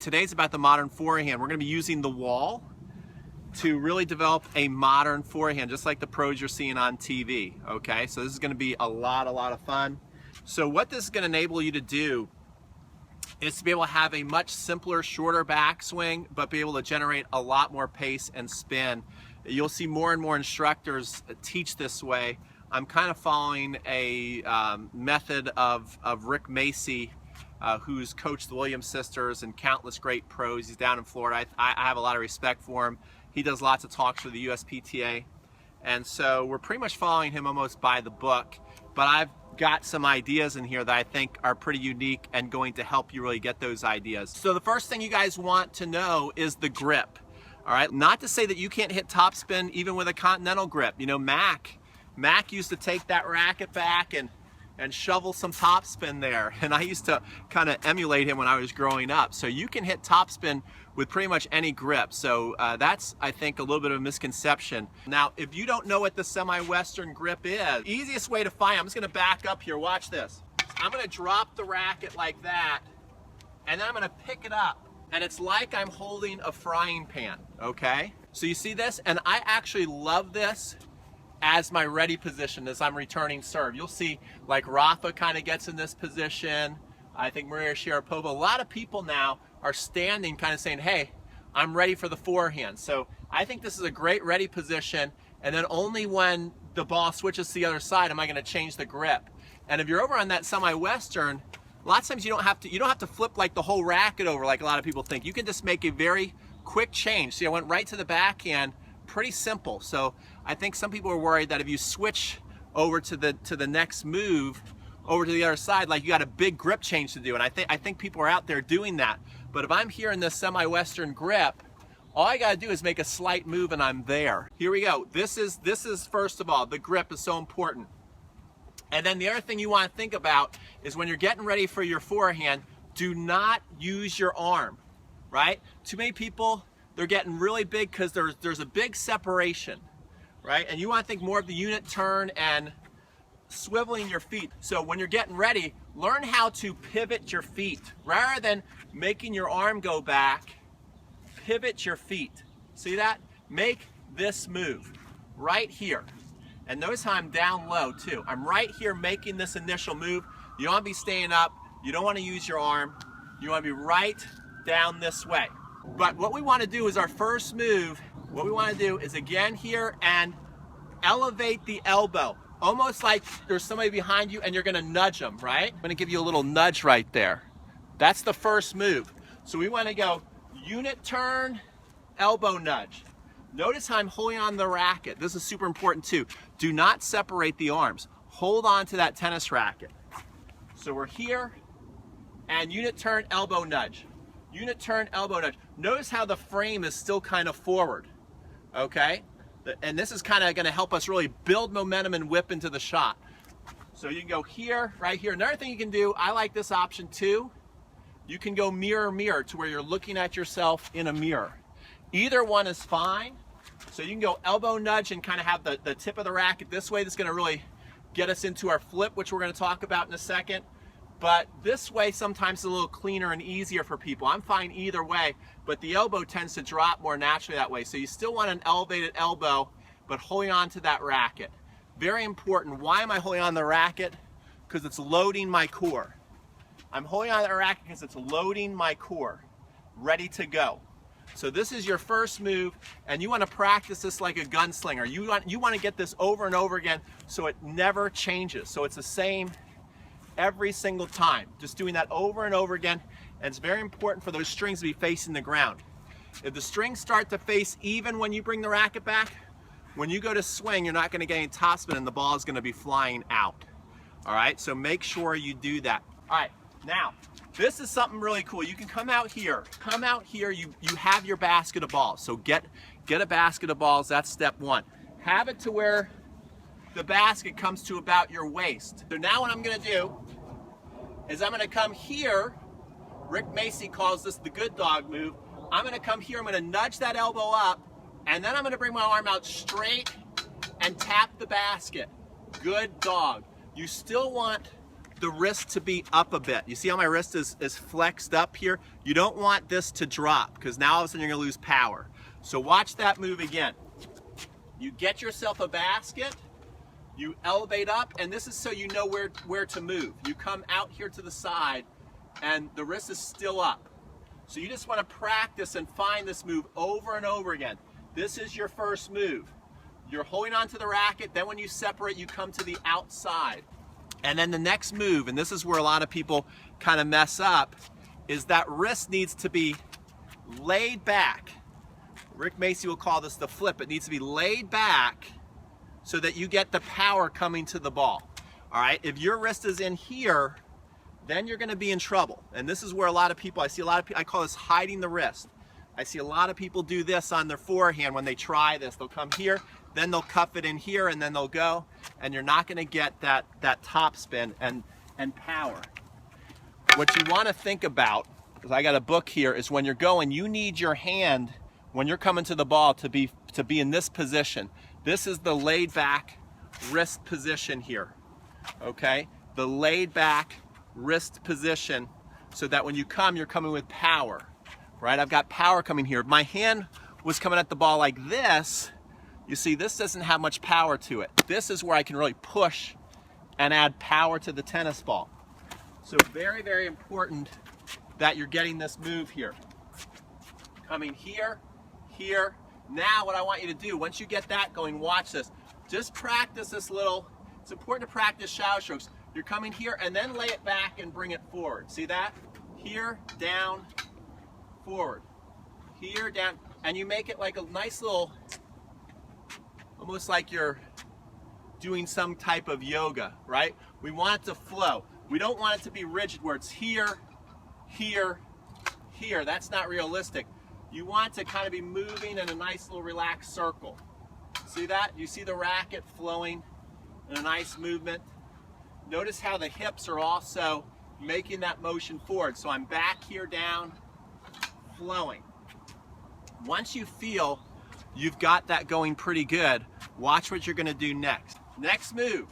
Today's about the modern forehand. We're going to be using the wall to really develop a modern forehand, just like the pros you're seeing on TV, okay? So this is going to be a lot of fun. So what this is going to enable you to do is to be able to have a much simpler, shorter backswing, but be able to generate a lot more pace and spin. You'll see more and more instructors teach this way. I'm kind of following a method of Rick Macci, who's coached the Williams sisters and countless great pros. He's down in Florida. I have a lot of respect for him. He does lots of talks for the USPTA. And so we're pretty much following him almost by the book. But I've got some ideas in here that I think are pretty unique and going to help you really get those ideas. So the first thing you guys want to know is the grip. All right, not to say that you can't hit topspin even with a continental grip. You know, Mac used to take that racket back and shovel some topspin there. And I used to kind of emulate him when I was growing up. So you can hit topspin with pretty much any grip. So that's, I think, a little bit of a misconception. Now, if you don't know what the semi-western grip is, easiest way to find, I'm just gonna back up here, watch this. I'm gonna drop the racket like that, and then I'm gonna pick it up. And it's like I'm holding a frying pan, okay? So you see this? And I actually love this as my ready position as I'm returning serve. You'll see like Rafa kind of gets in this position. I think Maria Sharapova, a lot of people now are standing kind of saying, hey, I'm ready for the forehand. So I think this is a great ready position, and then only when the ball switches to the other side am I gonna change the grip. And if you're over on that semi-western, lots of times you don't have to flip like the whole racket over like a lot of people think. You can just make a very quick change. See, I went right to the backhand, pretty simple. So I think some people are worried that if you switch over to the next move, over to the other side, like you got a big grip change to do. And I think people are out there doing that. But if I'm here in this semi-western grip, all I gotta do is make a slight move and I'm there. Here we go. This is first of all, the grip is so important. And then the other thing you want to think about is when you're getting ready for your forehand, do not use your arm, right? Too many people, they're getting really big because there's a big separation, right? And you want to think more of the unit turn and swiveling your feet. So when you're getting ready, learn how to pivot your feet. Rather than making your arm go back, pivot your feet. See that? Make this move right here. And notice how I'm down low too. I'm right here making this initial move. You don't want to be staying up. You don't want to use your arm. You want to be right down this way. But what we want to do is our first move, what we want to do is again here and elevate the elbow. Almost like there's somebody behind you and you're going to nudge them, right? I'm going to give you a little nudge right there. That's the first move. So we want to go unit turn, elbow nudge. Notice how I'm holding on the racket. This is super important too. Do not separate the arms. Hold on to that tennis racket. So we're here, and unit turn, elbow nudge. Unit turn, elbow nudge. Notice how the frame is still kind of forward, okay? And this is kind of gonna help us really build momentum and whip into the shot. So you can go here, right here. Another thing you can do, I like this option too. You can go mirror, mirror to where you're looking at yourself in a mirror. Either one is fine. So you can go elbow nudge and kind of have the tip of the racket this way. That's going to really get us into our flip, which we're going to talk about in a second. But this way sometimes is a little cleaner and easier for people. I'm fine either way, but the elbow tends to drop more naturally that way. So you still want an elevated elbow, but holding on to that racket. Very important. Why am I holding on the racket? Because it's loading my core. I'm holding on the racket because it's loading my core, ready to go. So this is your first move, and you want to practice this like a gunslinger. You want to get this over and over again so it never changes. So it's the same every single time. Just doing that over and over again, and it's very important for those strings to be facing the ground. If the strings start to face even when you bring the racket back, when you go to swing, you're not going to get any topspin and the ball is going to be flying out. All right, so make sure you do that. All right, now, this is something really cool. You can come out here, you have your basket of balls. So get a basket of balls, that's step one. Have it to where the basket comes to about your waist. So now what I'm gonna do is I'm gonna come here. Rick Macci calls this the good dog move. I'm gonna come here, I'm gonna nudge that elbow up, and then I'm gonna bring my arm out straight and tap the basket. Good dog. You still want the wrist to be up a bit. You see how my wrist is flexed up here? You don't want this to drop, because now all of a sudden you're gonna lose power. So watch that move again. You get yourself a basket, you elevate up, and this is so you know where to move. You come out here to the side, and the wrist is still up. So you just want to practice and find this move over and over again. This is your first move. You're holding onto the racket, then when you separate, you come to the outside. And then the next move, and this is where a lot of people kind of mess up, is that wrist needs to be laid back. Rick Macci will call this the flip. It needs to be laid back so that you get the power coming to the ball. All right, if your wrist is in here, then you're gonna be in trouble. And this is where a lot of people, I see a lot of people, I call this hiding the wrist. I see a lot of people do this on their forehand when they try this. They'll come here, then they'll cuff it in here, and then they'll go, and you're not gonna get that top spin and power. What you wanna think about, because I got a book here, is when you're going, you need your hand, when you're coming to the ball, to be in this position. This is the laid back wrist position here, okay? The laid back wrist position, so that when you come, you're coming with power, right? I've got power coming here. If my hand was coming at the ball like this, you see, this doesn't have much power to it. This is where I can really push and add power to the tennis ball. So very, very important that you're getting this move here. Coming here, here. Now what I want you to do, once you get that going, watch this. Just practice this little, it's important to practice shallow strokes. You're coming here and then lay it back and bring it forward. See that? Here, down, forward. Here, down. And you make it like a nice little, almost like you're doing some type of yoga, right? We want it to flow. We don't want it to be rigid where it's here, here, here. That's not realistic. You want to kind of be moving in a nice little relaxed circle. See that? You see the racket flowing in a nice movement. Notice how the hips are also making that motion forward. So I'm back here, down, flowing. Once you feel you've got that going pretty good, watch what you're gonna do next. Next move,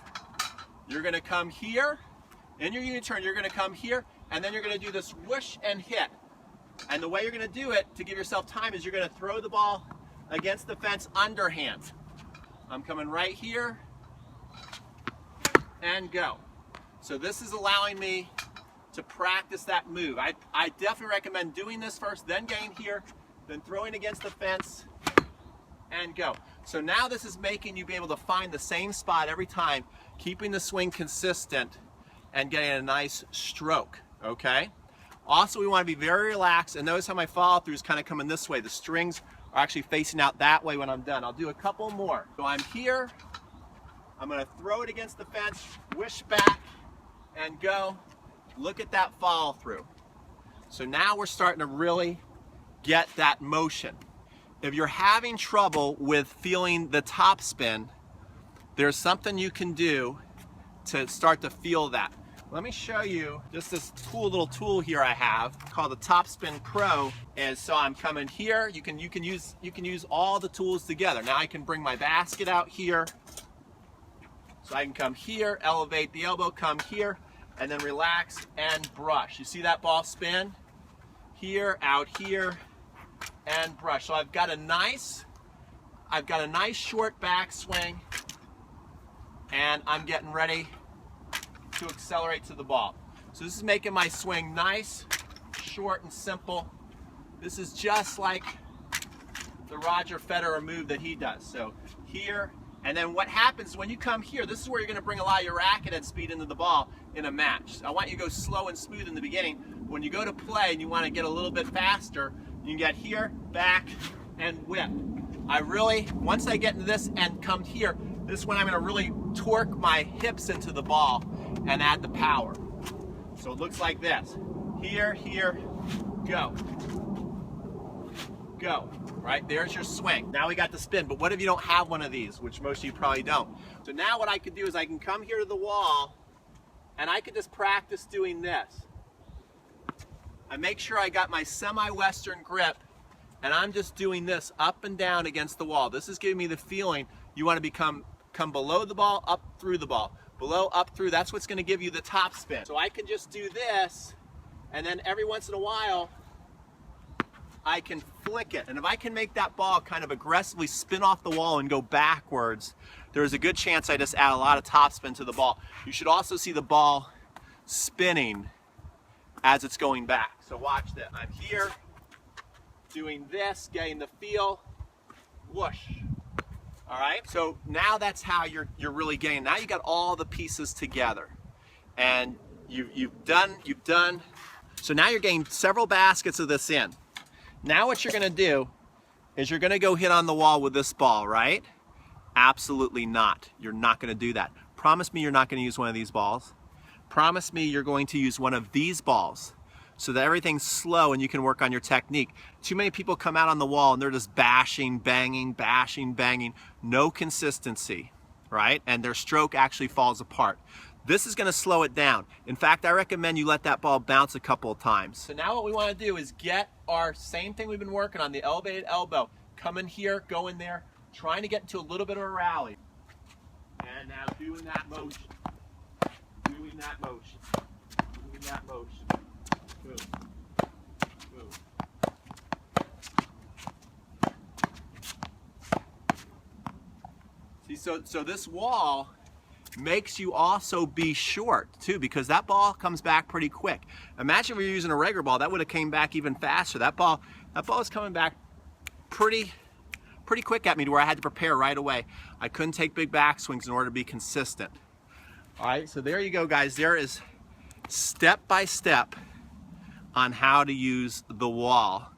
you're gonna come here, in your U-turn, you're gonna come here, and then you're gonna do this whoosh and hit. And the way you're gonna do it, to give yourself time, is you're gonna throw the ball against the fence underhand. I'm coming right here, and go. So this is allowing me to practice that move. I definitely recommend doing this first, then getting here, then throwing against the fence, and go. So now this is making you be able to find the same spot every time, keeping the swing consistent and getting a nice stroke, okay? Also, we want to be very relaxed, and notice how my follow through is kind of coming this way. The strings are actually facing out that way when I'm done. I'll do a couple more. So I'm here, I'm gonna throw it against the fence, wish back, and go. Look at that follow through. So now we're starting to really get that motion. If you're having trouble with feeling the top spin, there's something you can do to start to feel that. Let me show you just this cool little tool here I have called the Top Spin Pro. And so I'm coming here. You can use all the tools together. Now I can bring my basket out here. So I can come here, elevate the elbow, come here, and then relax and brush. You see that ball spin? Here, out here, and brush. So I've got a nice short backswing, and I'm getting ready to accelerate to the ball. So this is making my swing nice, short, and simple. This is just like the Roger Federer move that he does. So here, and then what happens when you come here, this is where you're gonna bring a lot of your racket head speed into the ball in a match. So I want you to go slow and smooth in the beginning. When you go to play and you wanna get a little bit faster, you can get here, back, and whip. Once I get into this and come here, this is when I'm gonna really torque my hips into the ball and add the power. So it looks like this. Here, here, go. Go, right? There's your swing. Now we got the spin, but what if you don't have one of these, which most of you probably don't? So now what I could do is I can come here to the wall and I could just practice doing this. I make sure I got my semi-western grip and I'm just doing this up and down against the wall. This is giving me the feeling you want to come below the ball, up through the ball. below, up, through. That's what's going to give you the top spin. So I can just do this, and then every once in a while, I can flick it. And if I can make that ball kind of aggressively spin off the wall and go backwards, there's a good chance I just add a lot of top spin to the ball. You should also see the ball spinning as it's going back. So watch this. I'm here, doing this, getting the feel, whoosh. All right, so now that's how you're really getting. Now you got all the pieces together, and you've done. So now you're getting several baskets of this in. Now what you're gonna do is you're gonna go hit on the wall with this ball, right? Absolutely not. You're not gonna do that. Promise me you're not gonna use one of these balls. Promise me you're going to use one of these balls so that everything's slow and you can work on your technique. Too many people come out on the wall and they're just bashing, banging, bashing, banging. No consistency, right? And their stroke actually falls apart. This is gonna slow it down. In fact, I recommend you let that ball bounce a couple of times. So now what we wanna do is get our same thing we've been working on, the elevated elbow. Come in here, go in there, trying to get into a little bit of a rally. And now doing that motion. Doing that motion. Doing that motion. Boom. Boom. See, so this wall makes you also be short too, because that ball comes back pretty quick. Imagine if we were using a regular ball, that would have came back even faster. That ball is coming back pretty quick at me to where I had to prepare right away. I couldn't take big backswings in order to be consistent. All right, so there you go, guys. There is step by step on how to use the wall